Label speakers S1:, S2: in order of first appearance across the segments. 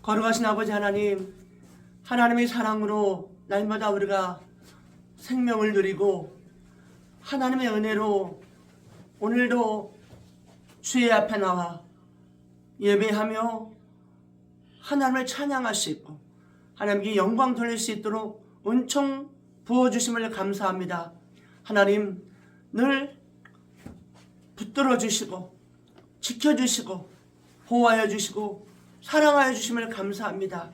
S1: 거룩하신 아버지 하나님, 하나님의 사랑으로 날마다 우리가 생명을 누리고 하나님의 은혜로 오늘도 주의 앞에 나와 예배하며 하나님을 찬양할 수 있고 하나님께 영광 돌릴 수 있도록 은총 부어주심을 감사합니다. 하나님 늘 붙들어 주시고 지켜주시고 보호하여 주시고 사랑하여 주심을 감사합니다.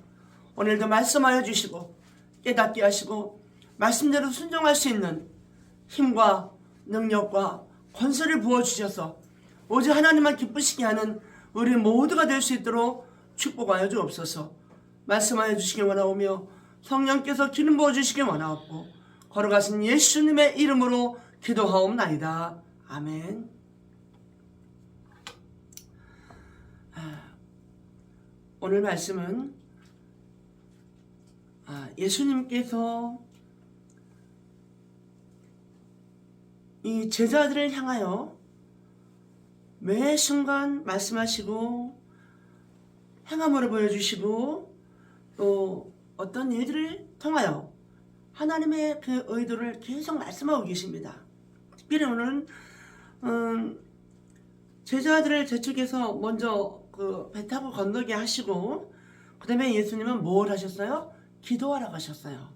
S1: 오늘도 말씀하여 주시고 깨닫게 하시고 말씀대로 순종할 수 있는 힘과 능력과 권세를 부어주셔서 오직 하나님만 기쁘시게 하는 우리 모두가 될 수 있도록 축복하여 주옵소서. 말씀하여 주시기 원하오며 성령께서 기름 부어주시기 원하옵고 걸어가신 예수님의 이름으로 기도하옵나이다. 아멘. 오늘 말씀은 예수님께서 이 제자들을 향하여 매 순간 말씀하시고 행함으로 보여주시고 또 어떤 일들을 통하여 하나님의 그 의도를 계속 말씀하고 계십니다. 특별히 오늘은 제자들을 저쪽에서 먼저 그 배 타고 건너게 하시고 그 다음에 예수님은 뭘 하셨어요? 기도하러 가셨어요.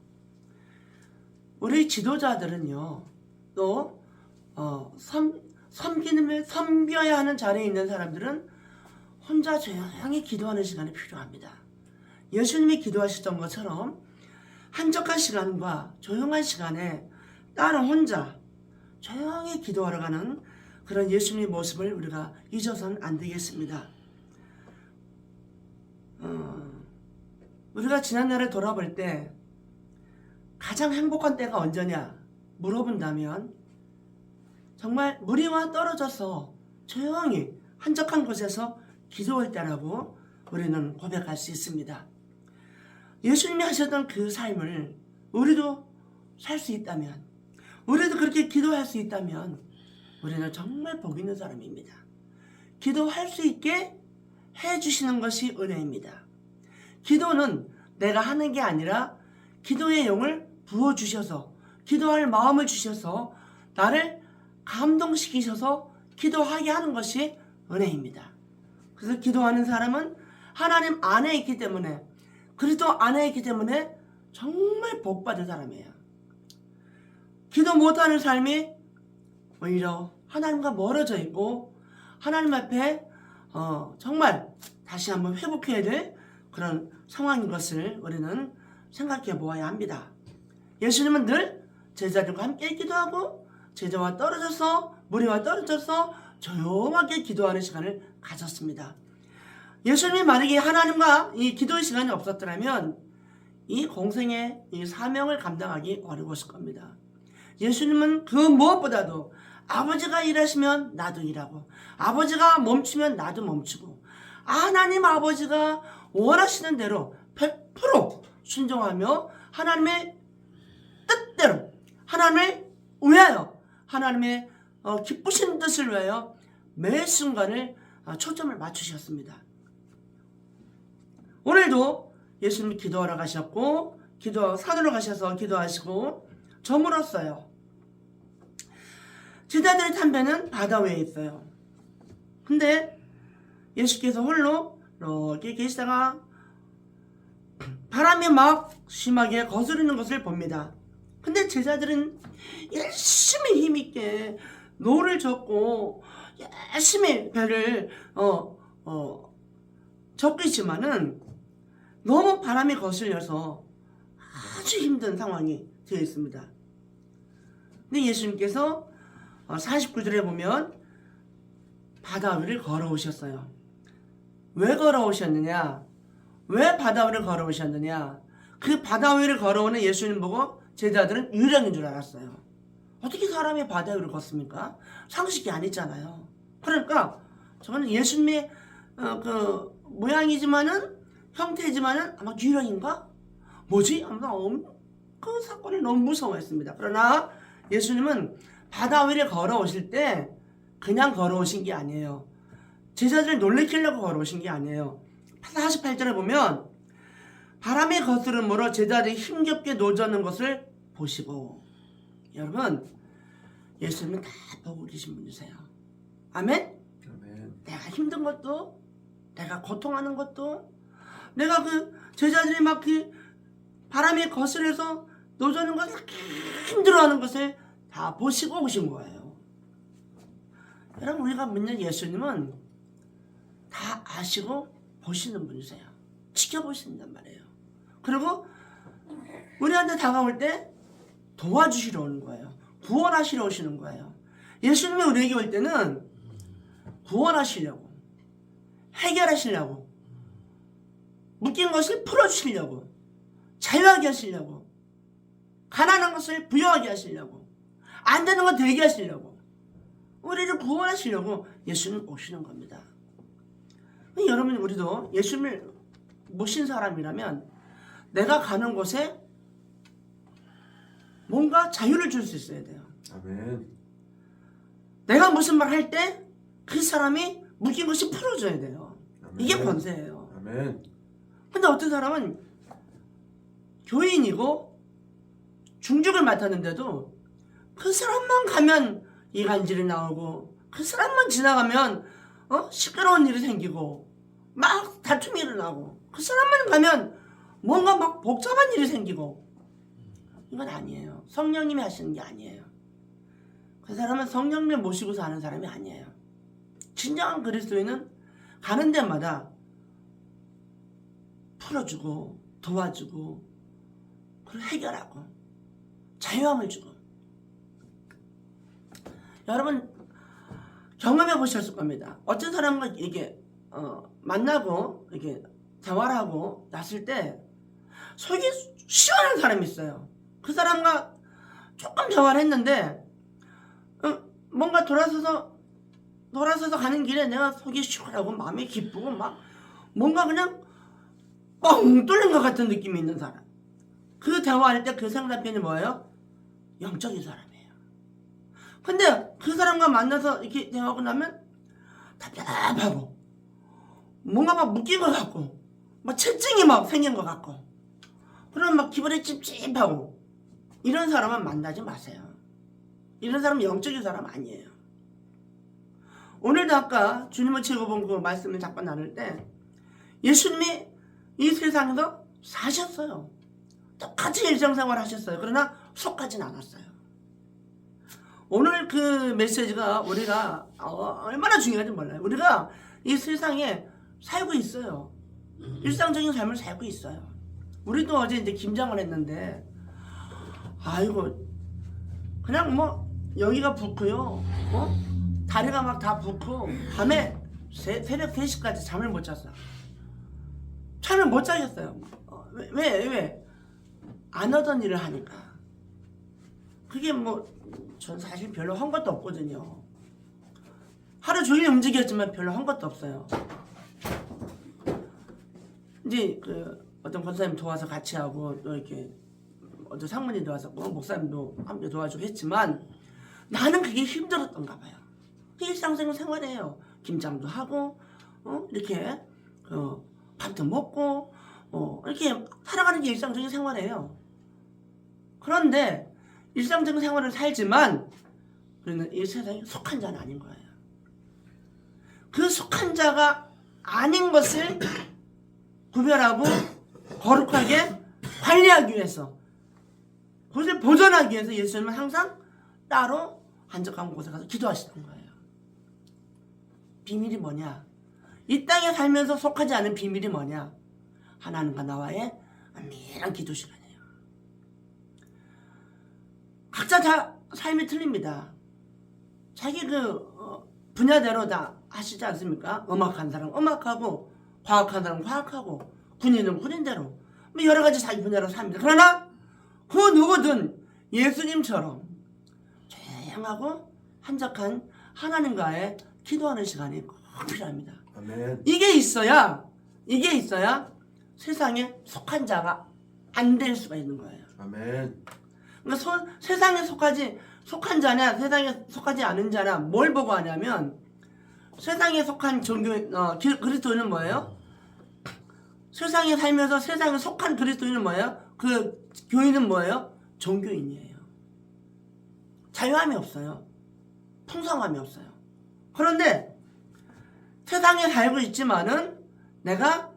S1: 우리 지도자들은요 또 섬겨야 하는 자리에 있는 사람들은 혼자 조용히 기도하는 시간이 필요합니다. 예수님이 기도하셨던 것처럼 한적한 시간과 조용한 시간에 나는 혼자 조용히 기도하러 가는 그런 예수님의 모습을 우리가 잊어서는 안 되겠습니다. 우리가 지난날에 돌아볼 때 가장 행복한 때가 언제냐 물어본다면 정말 무리와 떨어져서 조용히 한적한 곳에서 기도할 때라고 우리는 고백할 수 있습니다. 예수님이 하셨던 그 삶을 우리도 살 수 있다면, 우리도 그렇게 기도할 수 있다면 우리는 정말 복 있는 사람입니다. 기도할 수 있게 해주시는 것이 은혜입니다. 기도는 내가 하는 게 아니라 기도의 영을 부어주셔서 기도할 마음을 주셔서 나를 감동시키셔서 기도하게 하는 것이 은혜입니다. 그래서 기도하는 사람은 하나님 안에 있기 때문에 그리스도 안에 있기 때문에 정말 복받은 사람이에요. 기도 못하는 삶이 오히려 하나님과 멀어져 있고 하나님 앞에 정말 다시 한번 회복해야 될 그런 상황인 것을 우리는 생각해 보아야 합니다. 예수님은 늘 제자들과 함께 기도하고 제자와 떨어져서 무리와 떨어져서 조용하게 기도하는 시간을 가졌습니다. 예수님이 만약에 하나님과 이 기도의 시간이 없었더라면 이 공생의 이 사명을 감당하기 어려웠을 겁니다. 예수님은 그 무엇보다도 아버지가 일하시면 나도 일하고 아버지가 멈추면 나도 멈추고 하나님 아버지가 원하시는 대로 100% 순종하며 하나님의 뜻대로 하나님을 위하여 하나님의 기쁘신 뜻을 위하여 매 순간을 초점을 맞추셨습니다. 오늘도 예수님이 기도하러 가셨고 산으로 가셔서 기도하시고 저물었어요. 제자들이 탄 배는 바다 위에 있어요. 근데 예수께서 홀로 이렇게 계시다가 바람이 막 심하게 거스르는 것을 봅니다. 근데 제자들은 열심히 힘있게 노를 젓고 열심히 배를 젓고 있지만은 너무 바람이 거슬려서 아주 힘든 상황이 되어 있습니다. 근데 예수님께서 49절에 보면 바다 위를 걸어오셨어요. 왜 걸어오셨느냐? 왜 바다 위를 걸어오셨느냐? 그 바다 위를 걸어오는 예수님 보고 제자들은 유령인 줄 알았어요. 어떻게 사람이 바다 위를 걷습니까? 상식이 아니잖아요. 그러니까 저는 예수님의 그 모양이지만은 형태지만은 아마 유령인가? 뭐지? 아마 그 사건을 너무 무서워했습니다. 그러나 예수님은 바다 위를 걸어오실 때 그냥 걸어오신 게 아니에요. 제자들을 놀래키려고 걸어오신 게 아니에요. 48절에 보면 바람이 거스름으로 제자들이 힘겹게 노젓는 것을 보시고. 여러분, 예수님은 다 보고 계신 분이세요. 아멘?
S2: 아멘.
S1: 내가 힘든 것도, 내가 고통하는 것도, 내가 그 제자들이 막 그 바람에 거슬려서 노젓는 것을 힘들어하는 것을 다 보시고 오신 거예요. 여러분, 우리가 믿는 예수님은 다 아시고 보시는 분이세요. 지켜보신단 말이에요. 그리고 우리한테 다가올 때 도와주시러 오는 거예요. 구원하시러 오시는 거예요. 예수님이 우리에게 올 때는 구원하시려고, 해결하시려고, 묶인 것을 풀어주시려고, 자유하게 하시려고, 가난한 것을 부여하게 하시려고, 안 되는 거 되게 하시려고, 우리를 구원하시려고 예수님 오시는 겁니다. 여러분, 우리도 예수님을 모신 사람이라면 내가 가는 곳에 뭔가 자유를 줄 수 있어야 돼요.
S2: 아멘.
S1: 내가 무슨 말 할 때 그 사람이 묶인 것이 풀어져야 돼요.
S2: 아멘.
S1: 이게 권세예요.
S2: 아멘.
S1: 근데 어떤 사람은 교인이고 중직을 맡았는데도 그 사람만 가면 이간질이 나오고, 그 사람만 지나가면 시끄러운 일이 생기고 막 다툼이 일어나고, 그 사람만 가면 뭔가 막 복잡한 일이 생기고. 이건 아니에요. 성령님이 하시는 게 아니에요. 그 사람은 성령님을 모시고 사는 사람이 아니에요. 진정한 그리스도인은 가는 데마다 풀어주고 도와주고, 그걸 해결하고 자유함을 주고. 여러분, 경험해 보셨을 겁니다. 어떤 사람과 이게 만나고 이렇게 대화를 하고 났을 때 속이 시원한 사람이 있어요. 그 사람과 조금 대화를 했는데 뭔가 돌아서서 가는 길에 내가 속이 시원하고 마음이 기쁘고 막 뭔가 그냥 뻥 뚫린 것 같은 느낌이 있는 사람. 그 대화할 때 그 상대편이 뭐예요? 영적인 사람이에요. 근데 그 사람과 만나서 이렇게 대화하고 나면 답답하고 뭔가 막 묶인 것 같고 막 채증이 막 생긴 것 같고, 그러면 막 기분이 찝찝하고, 이런 사람은 만나지 마세요. 이런 사람은 영적인 사람 아니에요. 오늘도 아까 주님을 즐거운 그 말씀을 잠깐 나눌 때 예수님이 이 세상에서 사셨어요. 똑같이 일상생활 하셨어요. 그러나 속하진 않았어요. 오늘 그 메시지가 우리가 얼마나 중요한지 몰라요. 우리가 이 세상에 살고 있어요. 일상적인 삶을 살고 있어요. 우리도 어제 이제 김장을 했는데, 아이고, 그냥 뭐 여기가 붓고요, 다리가 막 다 붓고 밤에 새벽 3시까지 잠을 못 잤어요. 잠을 못 자겠어요. 왜? 안 하던 일을 하니까. 그게 뭐 전 사실 별로 한 것도 없거든요. 하루 종일 움직였지만 별로 한 것도 없어요. 이제 그 어떤 권사님 도와서 같이 하고, 또 이렇게 어떤 상무님 도와서 목사님도 함께 도와주고 했지만 나는 그게 힘들었던가 봐요. 일상생활이에요. 김장도 하고 이렇게 밥도 먹고 이렇게 살아가는 게 일상적인 생활이에요. 그런데 일상적인 생활을 살지만 우리는 이 세상에 속한 자는 아닌 거예요. 그 속한 자가 아닌 것을 구별하고 거룩하게 관리하기 위해서, 그것을 보존하기 위해서 예수님은 항상 따로 한적한 곳에 가서 기도하시던 거예요. 비밀이 뭐냐? 이 땅에 살면서 속하지 않은 비밀이 뭐냐? 하나님과 나와의 은밀한 기도 시간이에요. 각자 다 삶이 틀립니다. 자기 분야대로 다 하시지 않습니까? 음악하는 사람은 음악하고, 과학하는 사람은 과학하고, 군인은 군인대로 뭐 여러 가지 자기 분야로 삽니다. 그러나 그 누구든 예수님처럼 조용하고 한적한 하나님과의 기도하는 시간이 꼭 필요합니다.
S2: 아멘.
S1: 이게 있어야 세상에 속한 자가 안 될 수가 있는 거예요.
S2: 아멘.
S1: 그러니까 세상에 속한 자냐, 세상에 속하지 않은 자냐, 뭘 보고 하냐면, 세상에 속한 종교, 그리스도는 뭐예요? 세상에 살면서 세상에 속한 그리스도인은 뭐예요? 그 교인은 뭐예요? 종교인이에요. 자유함이 없어요. 풍성함이 없어요. 그런데 세상에 살고 있지만은 내가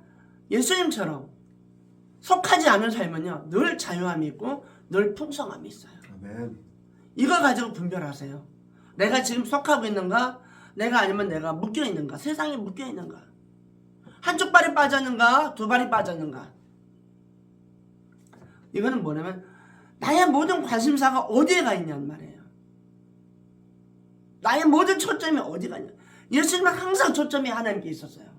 S1: 예수님처럼 속하지 않은 삶은요, 늘 자유함이 있고 늘 풍성함이 있어요.
S2: 아멘.
S1: 이거 가지고 분별하세요. 내가 지금 속하고 있는가? 내가 아니면 내가 묶여 있는가? 세상에 묶여 있는가? 한쪽 발이 빠졌는가? 두 발이 빠졌는가? 이거는 뭐냐면 나의 모든 관심사가 어디에 가 있냐는 말이에요. 나의 모든 초점이 어디 가냐? 예수님은 항상 초점이 하나님께 있었어요.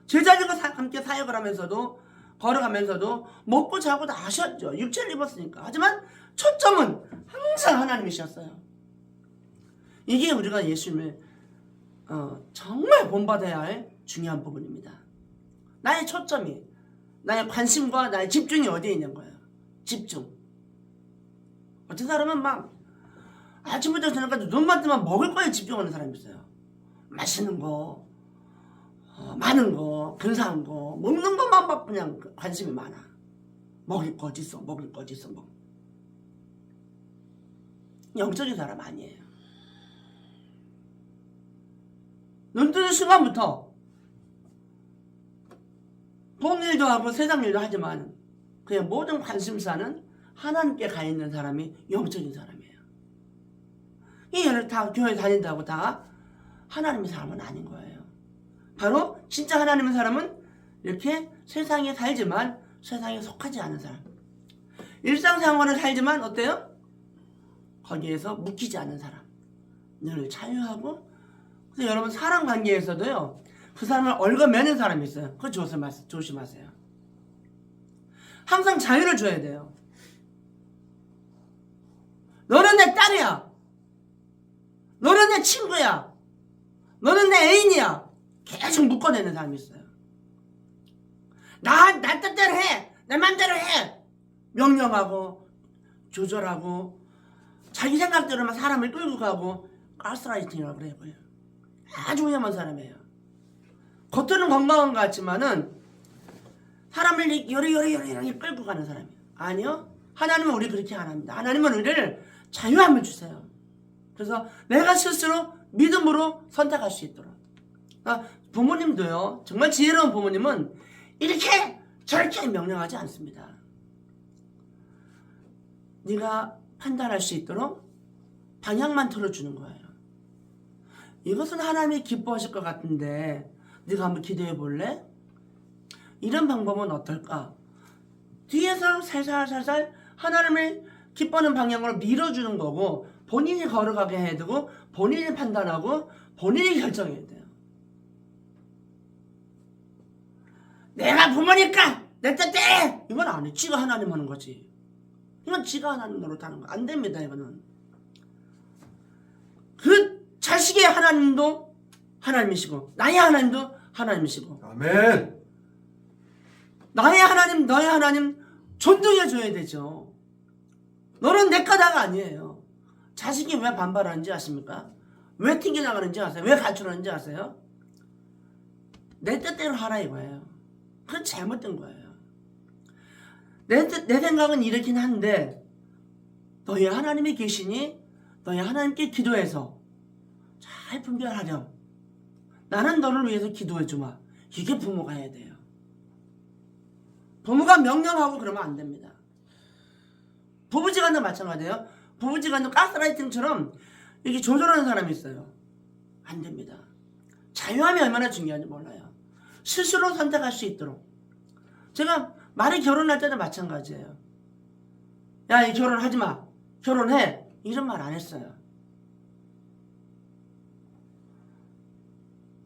S1: 제자들과 함께 사역을 하면서도 걸어가면서도 먹고 자고 다 하셨죠. 육체를 입었으니까. 하지만 초점은 항상 하나님이셨어요. 이게 우리가 예수님을 정말 본받아야 할 중요한 부분입니다. 나의 초점이, 나의 관심과 나의 집중이 어디에 있는 거예요? 집중. 어떤 사람은 막 아침부터 저녁까지 눈만 뜨면 먹을 거에 집중하는 사람이 있어요. 맛있는 거, 많은 거, 근사한 거, 먹는 것만 막 그냥 관심이 많아. 먹을 거 어디 있어, 먹을 거 어디 있어, 뭐. 영적인 사람 아니에요. 눈 뜨는 순간부터 돈 일도 하고 세상 일도 하지만 그의 모든 관심사는 하나님께 가 있는 사람이 영적인 사람이에요. 이 얘를 다 교회 다닌다고 다 하나님의 사람은 아닌 거예요. 바로 진짜 하나님의 사람은 이렇게 세상에 살지만 세상에 속하지 않은 사람. 일상생활을 살지만 어때요? 거기에서 묶이지 않은 사람. 늘 자유하고. 그래서 여러분 사람 관계에서도요, 그 사람을 얽어매는 사람이 있어요. 그거 조심하세요. 항상 자유를 줘야 돼요. 너는 내 딸이야. 너는 내 친구야. 너는 내 애인이야. 계속 묶어내는 사람이 있어요. 나 뜻대로 해. 내 맘대로 해. 명령하고 조절하고 자기 생각대로만 사람을 끌고 가고 가스라이팅이라고 그래요. 아주 위험한 사람이에요. 겉으로는 건강한 것 같지만은 사람을 요리요리 끌고 가는 사람이에요. 아니요. 하나님은 우리 그렇게 안 합니다. 하나님은 우리를 자유함을 주세요. 그래서 내가 스스로 믿음으로 선택할 수 있도록. 부모님도요, 정말 지혜로운 부모님은 이렇게 저렇게 명령하지 않습니다. 네가 판단할 수 있도록 방향만 틀어주는 거예요. 이것은 하나님이 기뻐하실 것 같은데 네가 한번 기도해 볼래? 이런 방법은 어떨까? 뒤에서 살살살살 하나님을 기뻐하는 방향으로 밀어주는 거고 본인이 걸어가게 해두고 본인이 판단하고 본인이 결정해야 돼요. 내가 부모니까 내 뜻대로 이건 안 해. 지가 하나님 하는 거지. 이건 지가 하나님 노릇하는 거. 안 됩니다. 이거는. 그 자식의 하나님도 하나님이시고 나의 하나님도 하나님이시고
S2: 아멘.
S1: 나의 하나님 너의 하나님 존중해줘야 되죠. 너는 내 까다가 아니에요. 자식이 왜 반발하는지 아십니까? 왜 튕겨나가는지 아세요? 왜 가출하는지 아세요? 내 뜻대로 하라 이거예요. 그건 잘못된 거예요. 내 생각은 이렇긴 한데 너희 하나님이 계시니 너희 하나님께 기도해서 잘 분별하렴. 나는 너를 위해서 기도해주마. 이게 부모가 해야 돼요. 부모가 명령하고 그러면 안 됩니다. 부부지간도 마찬가지예요. 부부지간도 가스라이팅처럼 이렇게 조절하는 사람이 있어요. 안 됩니다. 자유함이 얼마나 중요한지 몰라요. 스스로 선택할 수 있도록. 제가 말이 결혼할 때도 마찬가지예요. 야, 이 결혼하지 마. 결혼해. 이런 말 안 했어요.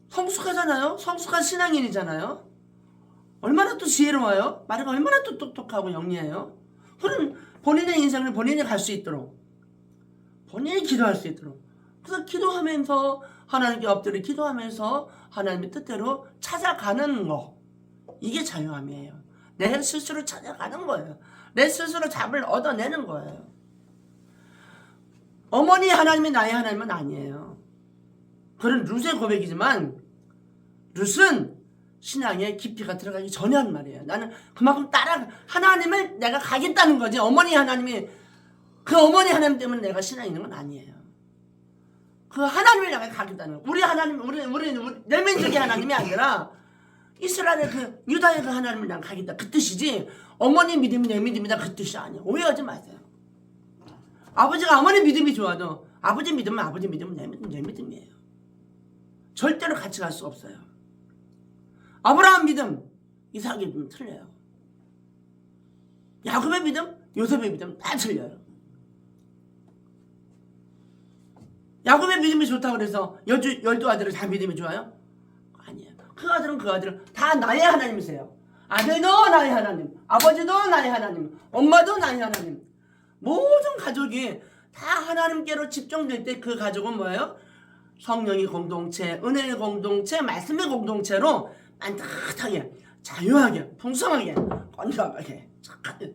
S1: 성숙하잖아요. 성숙한 신앙인이잖아요. 얼마나 또 지혜로워요. 말이 얼마나 또 똑똑하고 영리해요. 그럼 본인의 인생을 본인이 갈 수 있도록 본인이 기도할 수 있도록 그래서 기도하면서 하나님께 엎드려 기도하면서 하나님의 뜻대로 찾아가는 거 이게 자유함이에요. 내 스스로 찾아가는 거예요. 내 스스로 답을 얻어내는 거예요. 어머니 하나님이 나의 하나님은 아니에요. 그런 룻의 고백이지만 룻은 신앙의 깊이가 들어가기 전에 한 말이에요. 나는 그만큼 하나님을 내가 가겠다는 거지. 어머니 하나님이, 그 어머니 하나님 때문에 내가 신앙이 있는 건 아니에요. 그 하나님을 내가 가겠다는 거. 우리 하나님, 우리 내 민족의 하나님이 아니라 이스라엘의 그 유다의 그 하나님을 내가 가겠다, 그 뜻이지. 어머니 믿음이 내 믿음이다, 그 뜻이 아니에요. 오해하지 마세요. 아버지가 어머니 믿음이 좋아도 아버지 믿음은 아버지 믿음은 내 믿음이에요. 절대로 같이 갈 수 없어요. 아브라함 믿음, 이삭의 믿음 틀려요. 야곱의 믿음, 요셉의 믿음 다 틀려요. 야곱의 믿음이 좋다고 그래서 12아들을 다 믿음이 좋아요? 아니에요. 그 아들은 다 나의 하나님이세요. 아들도 나의 하나님, 아버지도 나의 하나님, 엄마도 나의 하나님. 모든 가족이 다 하나님께로 집중될 때 그 가족은 뭐예요? 성령의 공동체, 은혜의 공동체, 말씀의 공동체로 반듯하게, 자유하게, 풍성하게, 건강하게, 착하게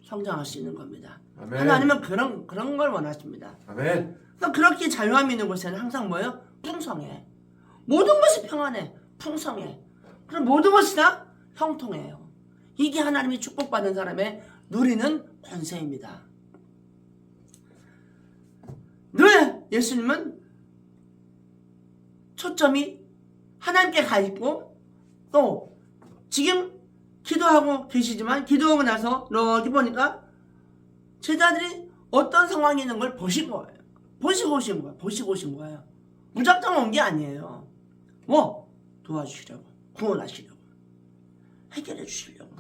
S1: 성장할 수 있는 겁니다.
S2: 아멘.
S1: 하나님은 그런 걸 원하십니다.
S2: 아멘.
S1: 그러니까 그렇게 자유함이 있는 곳에는 항상 뭐예요? 풍성해. 모든 것이 평안해. 풍성해. 그럼 모든 것이 다 형통해요. 이게 하나님이 축복받은 사람의 누리는 권세입니다. 늘 예수님은 초점이 하나님께 가 있고, 또 지금 기도하고 계시지만 기도하고 나서 여기 보니까 제자들이 어떤 상황이 있는 걸 보신 거예요. 보시고 오신 거예요. 무작정 온 게 아니에요. 뭐 도와주시려고, 구원하시려고, 해결해 주시려고.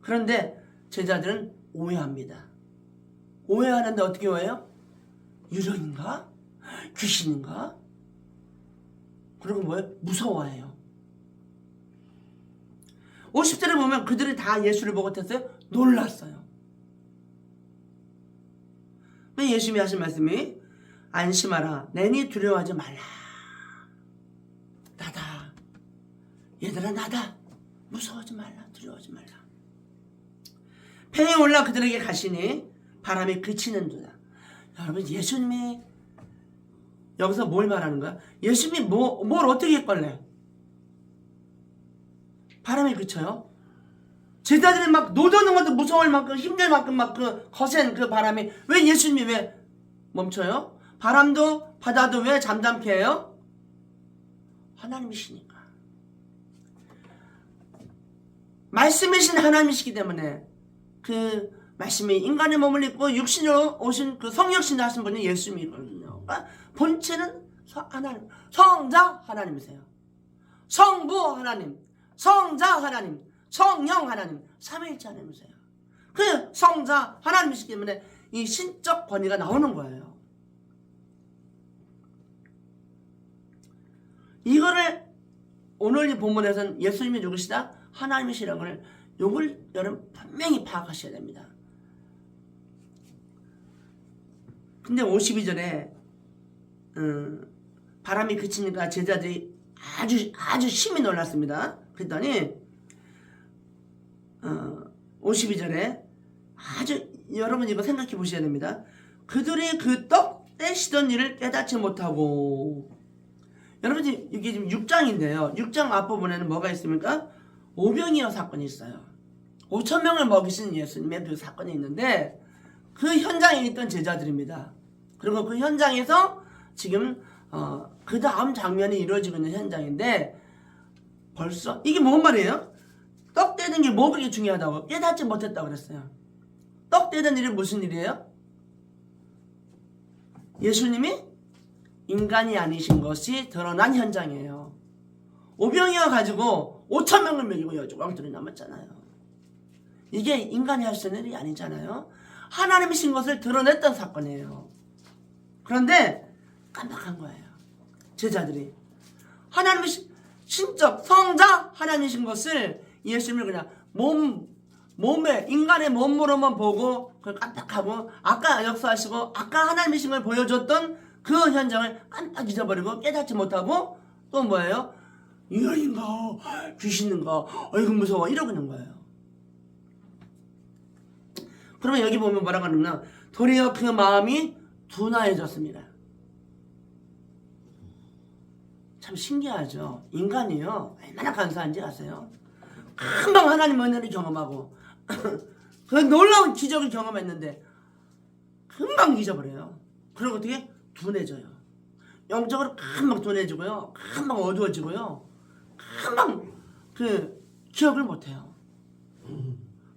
S1: 그런데 제자들은 오해합니다. 오해하는데 어떻게 오해해요? 유령인가? 귀신인가? 그리고 뭐예요? 무서워해요. 50절에 보면 그들이 다 예수를 보고 어땠어요? 놀랐어요. 예수님이 하신 말씀이 안심하라, 내니 두려워하지 말라. 나다. 얘들아, 나다. 무서워하지 말라, 두려워하지 말라. 팽이 올라 그들에게 가시니 바람이 그치는도다. 여러분, 예수님이 여기서 뭘 말하는 거야? 예수님이 뭘 어떻게 했걸래? 바람이 그쳐요. 제자들이 막 노도는 것도 무서울 만큼, 힘들 만큼 막 그 거센 그 바람이, 왜 예수님이 왜 멈춰요? 바람도 바다도 왜 잠잠케 해요? 하나님이시니까. 말씀이신 하나님이시기 때문에 그 말씀이 인간의 몸을 입고 육신으로 오신 그 성육신 하신 분이 예수님이거든요. 그러니까 본체는 하나님, 성자 하나님이세요. 성부 하나님, 성자 하나님, 성령 하나님, 삼위일체 하나님이세요. 그 성자 하나님이시기 때문에 이 신적 권위가 나오는 거예요. 이거를 오늘 이 본문에서는 예수님이 누구시다? 하나님이시라는 걸, 요걸 여러분 분명히 파악하셔야 됩니다. 근데 52절에 바람이 그치니까 제자들이 아주 심히 놀랐습니다. 그랬더니 52절에 아주, 여러분 이거 생각해 보셔야 됩니다. 그들이 그 떡 떼시던 일을 깨닫지 못하고, 여러분 이게 지금 6장인데요 6장 앞부분에는 뭐가 있습니까? 오병이어 사건이 있어요. 5,000명을 먹이신 예수님의 그 사건이 있는데, 그 현장에 있던 제자들입니다. 그리고 그 현장에서 지금 그 다음 장면이 이루어지고 있는 현장인데, 벌써 이게 뭔 말이에요? 떡 떼는 게 뭐 그렇게 중요하다고? 깨닫지 못했다고 그랬어요. 떡 떼는 일이 무슨 일이에요? 예수님이 인간이 아니신 것이 드러난 현장이에요. 오병이어 가지고 5,000명을 먹이고 여주광들이 남았잖아요. 이게 인간이 할 수 있는 일이 아니잖아요. 하나님이신 것을 드러냈던 사건이에요. 그런데 깜빡한 거예요. 제자들이 하나님이신 신적 성자 하나님이신 것을, 예수님을 그냥 몸에 인간의 몸으로만 보고 그걸 깜빡하고, 아까 역사하시고 아까 하나님이신 걸 보여줬던 그 현장을 깜빡 잊어버리고 깨닫지 못하고, 또 뭐예요? 유령인가 귀신인가, 어이구 무서워, 이러고 있는 거예요. 그러면 여기 보면 뭐라고 하냐면, 도리어 그 마음이 둔화해졌습니다. 참 신기하죠. 인간이요 얼마나 간사한지 아세요? 금방 하나님 은혜를 경험하고 그 놀라운 기적을 경험했는데 금방 잊어버려요. 그리고 어떻게 둔해져요. 영적으로 금방 둔해지고요, 금방 어두워지고요, 금방 그 기억을 못해요.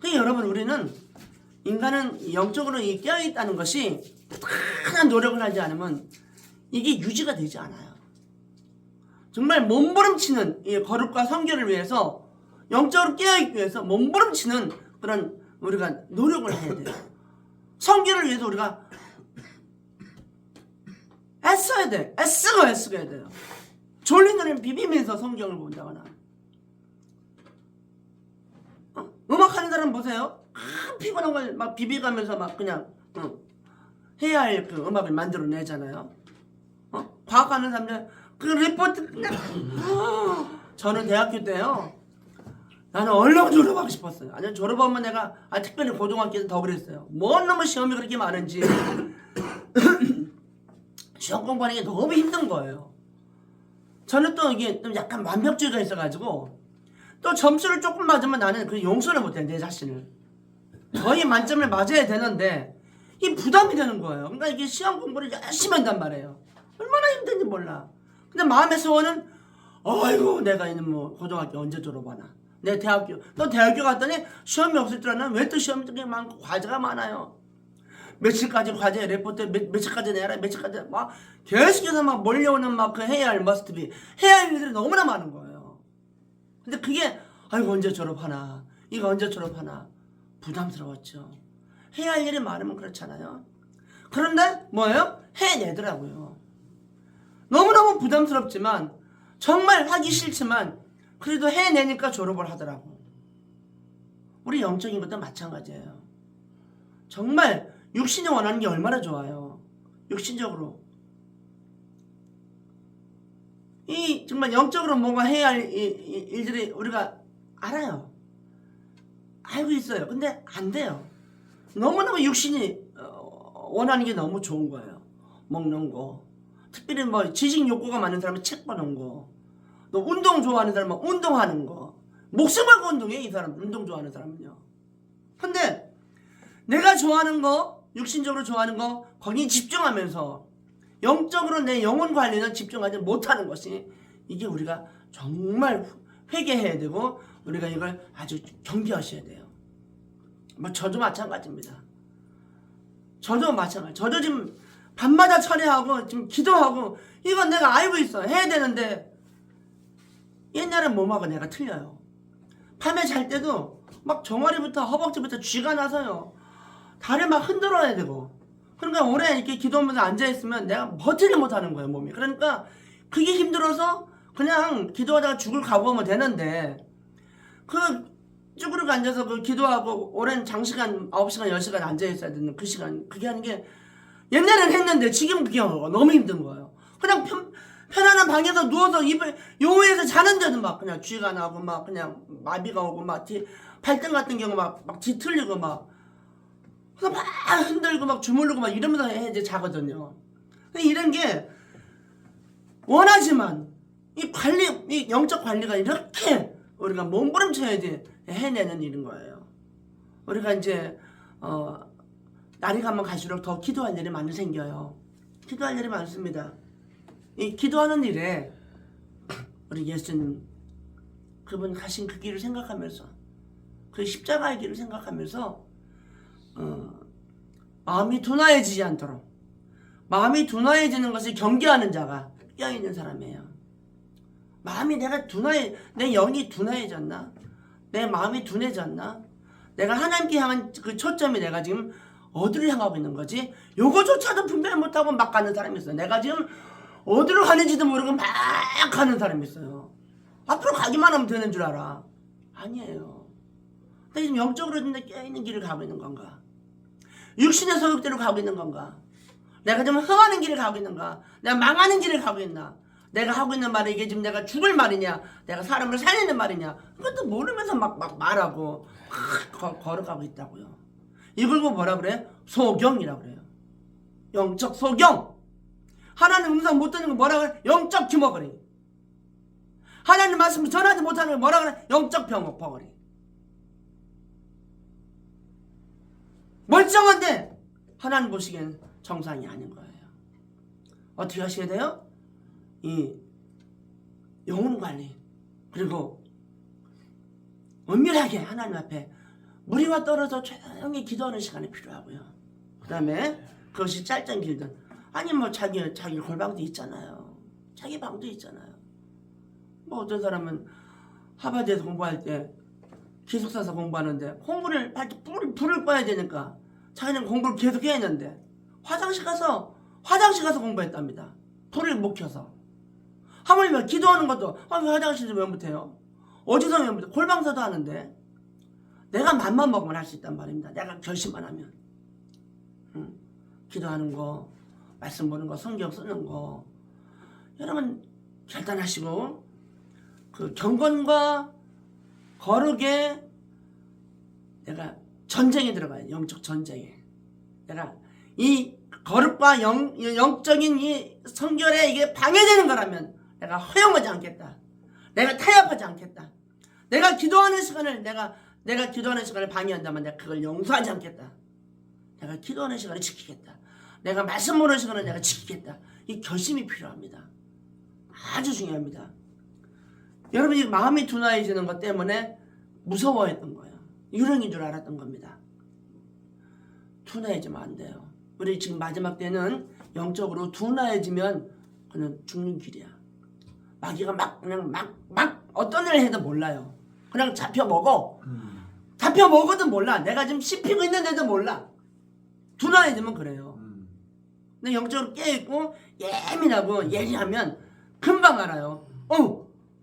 S1: 그러니까 여러분, 우리는 인간은 영적으로 깨어있다는 것이 특별한 노력을 하지 않으면 이게 유지가 되지 않아요. 정말 몸부림치는 이 거룩과 성결을 위해서, 영적으로 깨어있기 위해서 몸부림치는 그런 우리가 노력을 해야 돼요. 성결을 위해서 우리가 애써야 돼. 애쓰고 해야 돼요. 졸린 눈을 비비면서 성경을 본다거나. 음악하는 사람 보세요. 피곤한 걸 막 비비가면서 막 그냥 해야 할 그 음악을 만들어내잖아요. 과학하는 사람들 그 리포트 그냥 저는 대학교 때요, 나는 얼른 졸업하고 싶었어요. 아니, 졸업하면 내가 특별히 고등학교 때 더 그랬어요. 뭔 놈의 시험이 그렇게 많은지 시험 공부하는 게 너무 힘든 거예요. 저는 또 이게 좀 약간 완벽주의가 있어가지고 또 점수를 조금 맞으면 나는 그 용서를 못해, 내 자신을. 거의 만점을 맞아야 되는데 이 부담이 되는 거예요. 그러니까 이게 시험 공부를 열심히 한단 말이에요. 얼마나 힘든지 몰라. 근데 마음의 소원은, 아이고 내가 이는 뭐 고등학교 언제 졸업하나, 내 대학교, 또 대학교 갔더니 시험이 없을 줄 알았나? 왜 또 시험이 되게 많고 과제가 많아요. 며칠까지 과제 레포트 며칠까지 내라, 며칠까지 막 계속해서 막 몰려오는 막 그 해야 할 머스트비, 해야 할 일들이 너무나 많은 거예요. 근데 그게 아이고 언제 졸업하나, 이거 언제 졸업하나 부담스러웠죠. 해야 할 일이 많으면 그렇잖아요. 그런데 뭐예요? 해내더라고요. 너무너무 부담스럽지만, 정말 하기 싫지만 그래도 해내니까 졸업을 하더라고. 우리 영적인 것도 마찬가지예요. 정말 육신이 원하는 게 얼마나 좋아요. 육신적으로 이 정말 영적으로 뭔가 해야 할 일들이 우리가 알아요. 알고 있어요. 근데 안 돼요. 너무너무 육신이 원하는 게 너무 좋은 거예요. 먹는 거, 특별히 뭐 지식 욕구가 많은 사람은 책 보는 거, 또 운동 좋아하는 사람은 운동하는 거, 목숨 걸고 운동해, 이 사람. 운동 좋아하는 사람은요. 근데 내가 좋아하는 거, 육신적으로 좋아하는 거, 거기에 집중하면서 영적으로 내 영혼 관리는 집중하지 못하는 것이, 이게 우리가 정말 회개해야 되고 우리가 이걸 아주 경계하셔야 돼요. 뭐 저도 마찬가지입니다. 저도 마찬가지. 저도 지금 밤마다 철회하고 지금 기도하고 이건 내가 알고 있어, 해야 되는데 옛날에 몸하고 내가 틀려요. 밤에 잘 때도 막 종아리부터 허벅지부터 쥐가 나서요. 다리를 막 흔들어야 되고. 그러니까 오래 이렇게 기도하면서 앉아있으면 내가 버티지 못하는 거예요, 몸이. 그러니까 그게 힘들어서 그냥 기도하다가 죽을 각오하면 되는데, 그 쭈그리고 앉아서 그 기도하고 오랜 장시간 9시간 10시간 앉아있어야 되는 그 시간, 그게 하는 게 옛날엔 했는데 지금 그게 너무 힘든 거예요. 그냥 편안한 방에서 누워서 이불 요 위에서 자는데도 막 그냥 쥐가 나고 막 그냥 마비가 오고 막 발등 같은 경우 막 뒤틀리고 막 그래서 막 흔들고 막 주물르고 막 이러면서 이제 자거든요. 이런 게 원하지만 이 영적 관리가 이렇게 우리가 몸부림쳐야지 해내는 일인 거예요. 우리가 이제 날이 가면 갈수록 더 기도할 일이 많이 생겨요. 기도할 일이 많습니다. 이 기도하는 일에 우리 예수님 그분 가신 그 길을 생각하면서, 그 십자가의 길을 생각하면서 마음이 둔하여지지 않도록, 마음이 둔하여지는 것을 경계하는 자가 깨어있는 사람이에요. 마음이 내 영이 둔하여졌나? 내 마음이 둔해졌나? 내가 하나님께 향한 그 초점이 내가 지금 어디를 향하고 있는 거지? 요거조차도 분별 못하고 막 가는 사람이 있어요. 내가 지금 어디로 가는지도 모르고 막 가는 사람이 있어요. 앞으로 가기만 하면 되는 줄 알아. 아니에요. 내가 지금 영적으로 깨어있는 길을 가고 있는 건가? 육신의 소욕대로 가고 있는 건가? 내가 지금 흥하는 길을 가고 있는가? 내가 망하는 길을 가고 있나? 내가 하고 있는 말이 이게 지금 내가 죽을 말이냐? 내가 사람을 살리는 말이냐? 그것도 모르면서 막 말하고 걸어가고 있다고요. 이걸 뭐라 그래? 소경이라고 그래요. 영적 소경. 하나님 음성 못 듣는 거 뭐라 그래? 영적 규모거리. 하나님 말씀을 전하지 못하는 게 뭐라 그래? 영적 벙어리. 멀쩡한데 하나님 보시기엔 정상이 아닌 거예요. 어떻게 하셔야 돼요? 이 영혼 관리, 그리고 은밀하게 하나님 앞에 무리와 떨어져 조용히 기도하는 시간이 필요하고요. 그 다음에 그것이 짧든 길든, 아니 뭐 자기 골방도 있잖아요. 자기 방도 있잖아요. 뭐 어떤 사람은 하버드에서 공부할 때 기숙사에서 공부하는데 공부를 할 때 불을 꺼야 되니까 자기는 공부를 계속 해야 했는데 화장실 가서 공부했답니다. 불을 못 켜서. 하물며 기도하는 것도 왜 화장실에서 왜 못해요? 어디서 왜 못해요? 골방서도 하는데 내가 맘만 먹으면 할 수 있단 말입니다. 내가 결심만 하면. 기도하는 거, 말씀 보는 거, 성경 쓰는 거, 여러분 결단하시고 그 경건과 거룩에 내가 전쟁에 들어가요. 영적 전쟁에. 내가 이 거룩과 영적인 이 성결에 이게 방해되는 거라면 내가 허용하지 않겠다. 내가 타협하지 않겠다. 내가 기도하는 시간을 내가 기도하는 시간을 방해한다면 내가 그걸 용서하지 않겠다. 내가 기도하는 시간을 지키겠다. 내가 말씀 보는 시간을 내가 지키겠다. 이 결심이 필요합니다. 아주 중요합니다. 여러분이 마음이 둔화해지는 것 때문에 무서워했던 거예요. 유령인 줄 알았던 겁니다. 둔화해지면 안 돼요. 우리 지금 마지막 때는 영적으로 둔화해지면 그냥 죽는 길이야. 마귀가 그냥 어떤 일을 해도 몰라요. 그냥 잡혀 먹어. 잡혀 먹어도 몰라. 내가 지금 씹히고 있는데도 몰라. 둔화해지면 그래요. 근데 영적으로 깨있고 예민하고 예리하면 금방 알아요.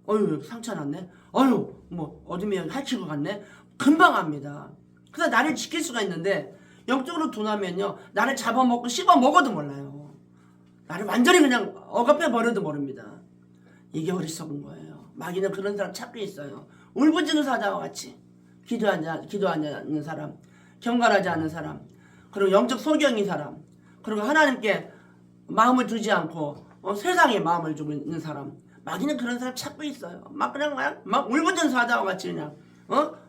S1: 어휴 상처 났네. 어휴 뭐 어둠이 핥히고 갔네. 금방 압니다. 그래서 나를 지킬 수가 있는데 영적으로 둔하면요, 나를 잡아먹고 씹어 먹어도 몰라요. 나를 완전히 그냥 억압해 버려도 모릅니다. 이게 어리석은 거예요. 마귀는 그런 사람 찾고 있어요. 울부짖는 사자와 같이 기도하지 않는 사람, 경건하지 않은 사람, 그리고 영적 소경인 사람, 그리고 하나님께 마음을 두지 않고 세상에 마음을 주고 있는 사람, 마귀는 그런 사람 찾고 있어요. 막 울부짖는 사자와 같이 그냥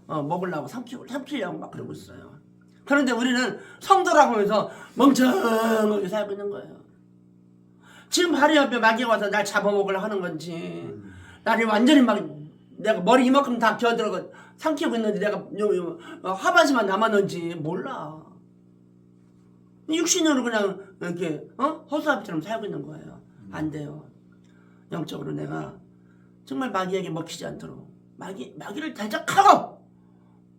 S1: 먹으려고 삼키려고 막 그러고 있어요. 그런데 우리는 성도라고 하면서 멍청하게 살고 있는 거예요. 지금 바로 옆에 마귀가 와서 날 잡아먹으려고 하는 건지, 나를 완전히 막 내가 머리 이만큼 다 기어들어가 삼키고 있는지, 내가 하반신만 남았는지 몰라. 육신으로 그냥 이렇게 허수아비처럼 살고 있는 거예요. 안 돼요. 영적으로 내가 정말 마귀에게 먹히지 않도록 마귀를 대적하고,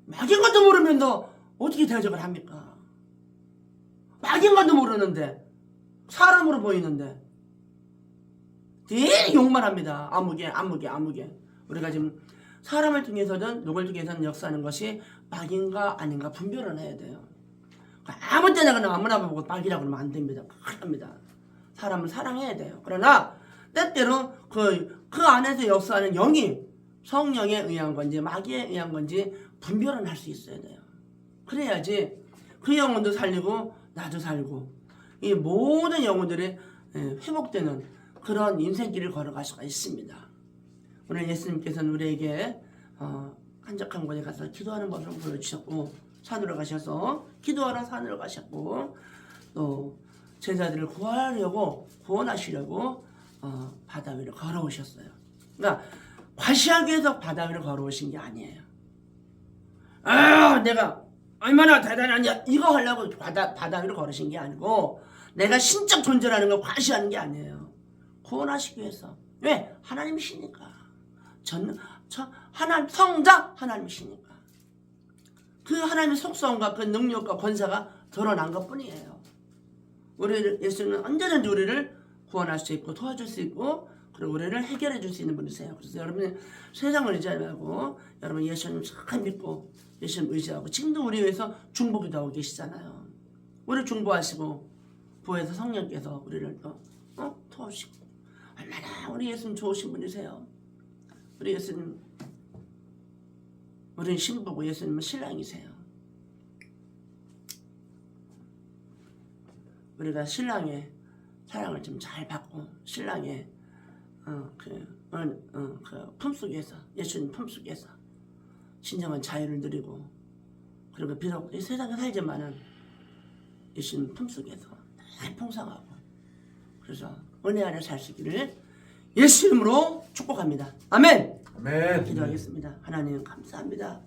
S1: 마귀인 것도 모르면 너 어떻게 대적을 합니까? 마귀인 것도 모르는데 사람으로 보이는데 되게 욕만 합니다. 아무개. 우리가 지금 사람을 통해서든 누굴 통해서든 역사하는 것이 마귀인가 아닌가 분별을 해야 돼요. 아무 때나 그냥 아무나 보고 마귀라고 그러면 안 됩니다. 큰일 납니다. 사람을 사랑해야 돼요. 그러나 때때로 그 안에서 역사하는 영이 성령에 의한 건지 마귀에 의한 건지 분별은 할 수 있어야 돼요. 그래야지 그 영혼도 살리고 나도 살고 이 모든 영혼들이 회복되는 그런 인생길을 걸어갈 수가 있습니다. 오늘 예수님께서는 우리에게 한적한 곳에 가서 기도하는 법을 보여주셨고, 산으로 가셔서 기도하러 산으로 가셨고, 또 제자들을 구원하시려고 바다 위를 걸어오셨어요. 그러니까 과시하기 위해서 바다 위를 걸어오신 게 아니에요. 내가 얼마나 대단하냐 이거 하려고 바다 위를 걸으신 게 아니고, 내가 신적 존재라는 걸 과시하는 게 아니에요. 구원하시기 위해서. 왜? 하나님이시니까. 하나님 성자 하나님이시니까. 그 하나님의 속성과 그 능력과 권세가 드러난 것 뿐이에요. 예수님은 언제든지 우리를 구원할 수 있고 도와줄 수 있고, 그리고 우리를 해결해 줄 수 있는 분이세요. 그래서 여러분이 세상을 의지하지 말고 여러분 예수님 잘 믿고 예수님 의지하고, 지금도 우리 위해서 중보기도 하고 계시잖아요. 우리를 중보하시고 부에서 성령께서 우리를 도와주시고, 얼마나 우리 예수님 좋으신 분이세요. 우리 예수님, 우리는 신부고 예수님은 신랑이세요. 우리가 신랑의 사랑을 좀 잘 받고 신랑의 그 품속에서 예수님 품속에서 진정한 자유를 누리고 그리고 비록 이 세상에 살지만은 예수님 품속에서 늘 풍성하고 그래서 은혜 안에 살 수 있기를 예수 이름으로 축복합니다. 아멘.
S2: 아멘.
S1: 기도하겠습니다. 하나님 감사합니다.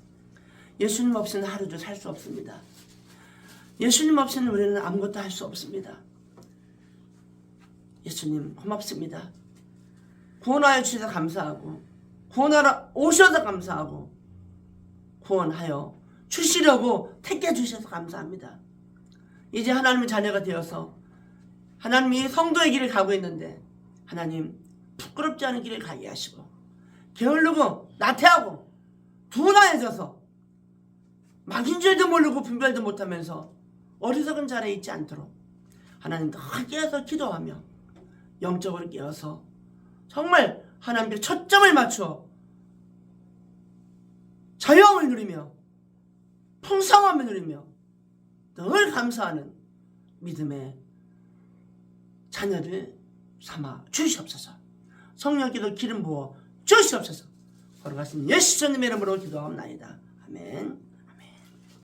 S1: 예수님 없이는 하루도 살 수 없습니다. 예수님 없이는 우리는 아무것도 할 수 없습니다. 예수님 고맙습니다. 구원하여 주셔서 감사하고 구원하러 오셔서 감사하고 구원하여 주시려고 택해 주셔서 감사합니다. 이제 하나님의 자녀가 되어서 하나님이 성도의 길을 가고 있는데 하나님 부끄럽지 않은 길을 가게 하시고 게으르고 나태하고 둔화해져서 막인 줄도 모르고 분별도 못하면서 어리석은 자리에 있지 않도록 하나님 더 깨어서 기도하며 영적으로 깨어서 정말 하나님께 초점을 맞춰 자유함을 누리며 풍성함을 누리며 늘 감사하는 믿음의 자녀들 삼아 주시옵소서. 성령께도 기름 부어 주시옵소서. 걸어가신 예수님의 이름으로 기도하옵나이다. 아멘.